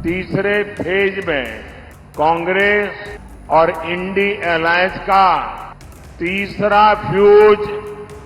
तीसरे फेज में कांग्रेस और इंडी अलायंस का तीसरा फ्यूज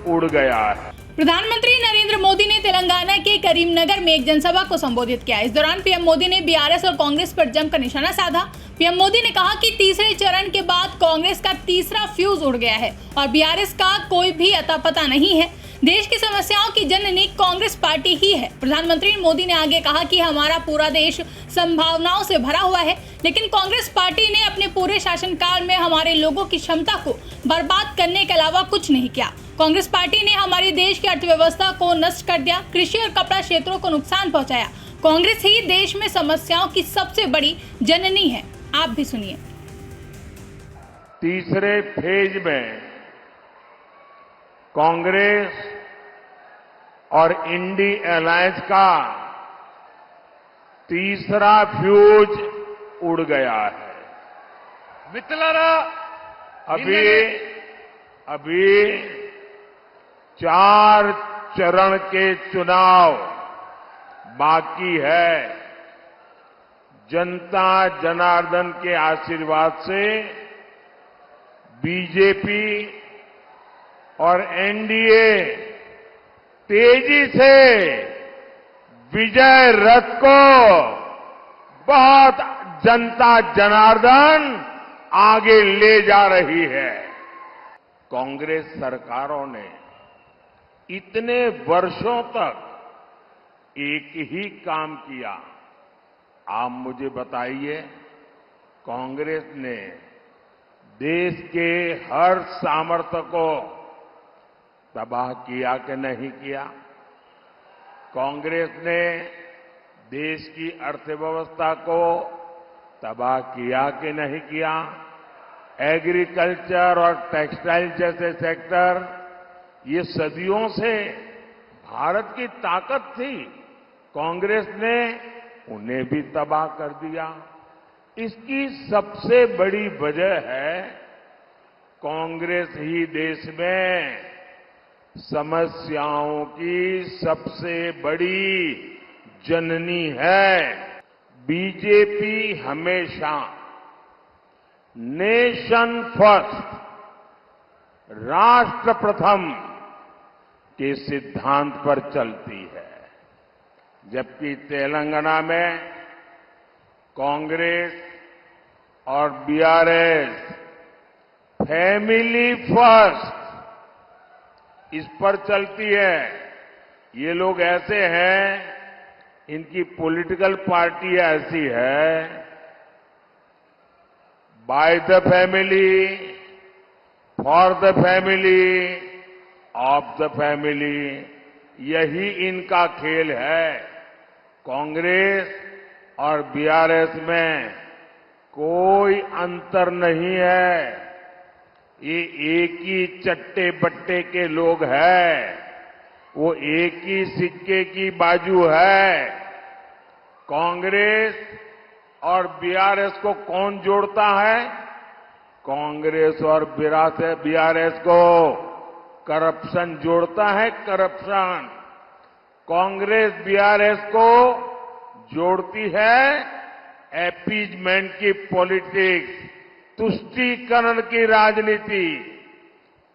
उड़ गया है। प्रधानमंत्री नरेंद्र मोदी ने तेलंगाना के करीमनगर में एक जनसभा को संबोधित किया। इस दौरान पीएम मोदी ने बीआरएस और कांग्रेस पर जमकर निशाना साधा। पीएम मोदी ने कहा कि तीसरे चरण के बाद कांग्रेस का तीसरा फ्यूज उड़ गया है और बीआरएस का कोई भी अता पता नहीं है। देश की समस्याओं की जननी कांग्रेस पार्टी ही है। प्रधानमंत्री मोदी ने आगे कहा कि हमारा पूरा देश संभावनाओं से भरा हुआ है, लेकिन कांग्रेस पार्टी ने अपने पूरे शासनकाल में हमारे लोगों की क्षमता को बर्बाद करने के अलावा कुछ नहीं किया। कांग्रेस पार्टी ने हमारे देश की अर्थव्यवस्था को नष्ट कर दिया, कृषि और कपड़ा क्षेत्रों को नुकसान पहुंचाया। कांग्रेस ही देश में समस्याओं की सबसे बड़ी जननी है। आप भी सुनिए। तीसरे फेज में कांग्रेस और इंडी अलायंस का तीसरा फ्यूज उड़ गया है। मित्रलारा अभी 4 चरण के चुनाव बाकी है। जनता जनार्दन के आशीर्वाद से बीजेपी और एनडीए तेजी से विजय रथ को बहुत जनता जनार्दन आगे ले जा रही है। कांग्रेस सरकारों ने इतने वर्षों तक एक ही काम किया। आप मुझे बताइए, कांग्रेस ने देश के हर सामर्थ्य को तबाह किया कि नहीं किया? कांग्रेस ने देश की अर्थव्यवस्था को तबाह किया कि नहीं किया? एग्रीकल्चर और टेक्सटाइल जैसे सेक्टर ये सदियों से भारत की ताकत थी, कांग्रेस ने उन्हें भी तबाह कर दिया। इसकी सबसे बड़ी वजह है कांग्रेस ही देश में समस्याओं की सबसे बड़ी जननी है। बीजेपी हमेशा नेशन फर्स्ट, राष्ट्र प्रथम के सिद्धांत पर चलती है, जबकि तेलंगाना में कांग्रेस और बीआरएस फैमिली फर्स्ट इस पर चलती है। ये लोग ऐसे हैं, इनकी पॉलिटिकल पार्टी ऐसी है, by the family, for the family, of the family, यही इनका खेल है। कांग्रेस और बीआरएस में कोई अंतर नहीं है। ये एक ही चट्टे बट्टे के लोग हैं, वो एक ही सिक्के की बाजू है। कांग्रेस और बीआरएस को कौन जोड़ता है? कांग्रेस और बीआरएस को करप्शन जोड़ता है, करप्शन। कांग्रेस बीआरएस को जोड़ती है अपीजमेंट की पॉलिटिक्स, तुष्टीकरण की राजनीति।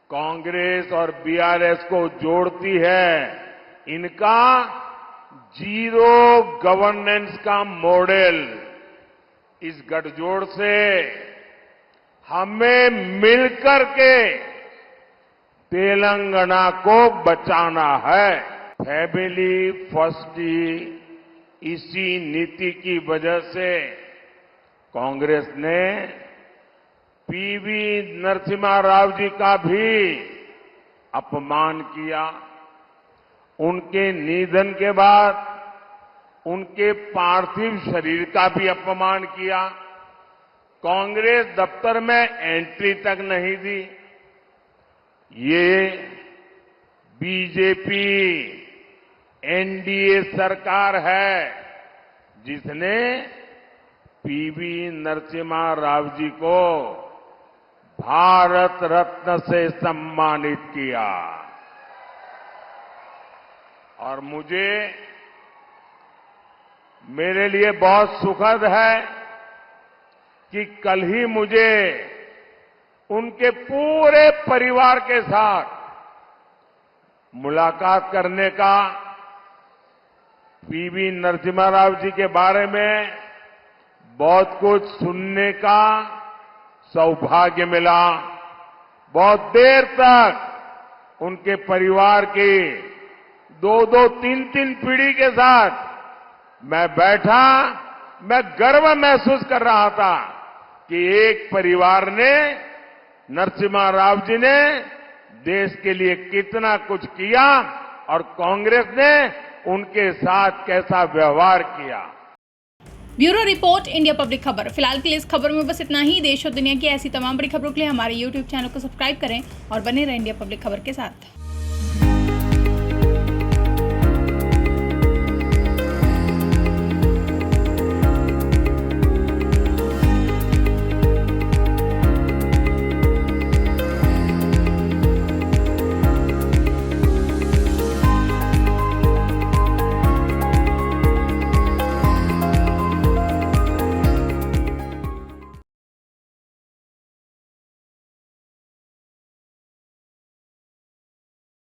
कांग्रेस और बीआरएस को जोड़ती है इनका जीरो गवर्नेंस का मॉडल। इस गठजोड़ से हमें मिलकर के तेलंगाना को बचाना है। फैमिली फर्स्ट की इसी नीति की वजह से कांग्रेस ने पीवी नरसिम्हा राव जी का भी अपमान किया। उनके निधन के बाद उनके पार्थिव शरीर का भी अपमान किया। कांग्रेस दफ्तर में एंट्री तक नहीं दी। ये बीजेपी एनडीए सरकार है जिसने पीवी नरसिम्हा राव जी को भारत रत्न से सम्मानित किया। और मेरे लिए बहुत सुखद है कि कल ही मुझे उनके पूरे परिवार के साथ मुलाकात करने का, पीवी नरसिम्हा राव जी के बारे में बहुत कुछ सुनने का सौभाग्य मिला। बहुत देर तक उनके परिवार की 2-2, 3-3 पीढ़ी के साथ मैं बैठा, मैं गर्व महसूस कर रहा था कि एक परिवार ने, नरसिम्हा राव जी ने देश के लिए कितना कुछ किया और कांग्रेस ने उनके साथ कैसा व्यवहार किया। ब्यूरो रिपोर्ट, इंडिया पब्लिक खबर। फिलहाल के लिए इस खबर में बस इतना ही। देश और दुनिया की ऐसी तमाम बड़ी खबरों के लिए हमारे YouTube चैनल को सब्सक्राइब करें और बने रहें इंडिया पब्लिक खबर के साथ।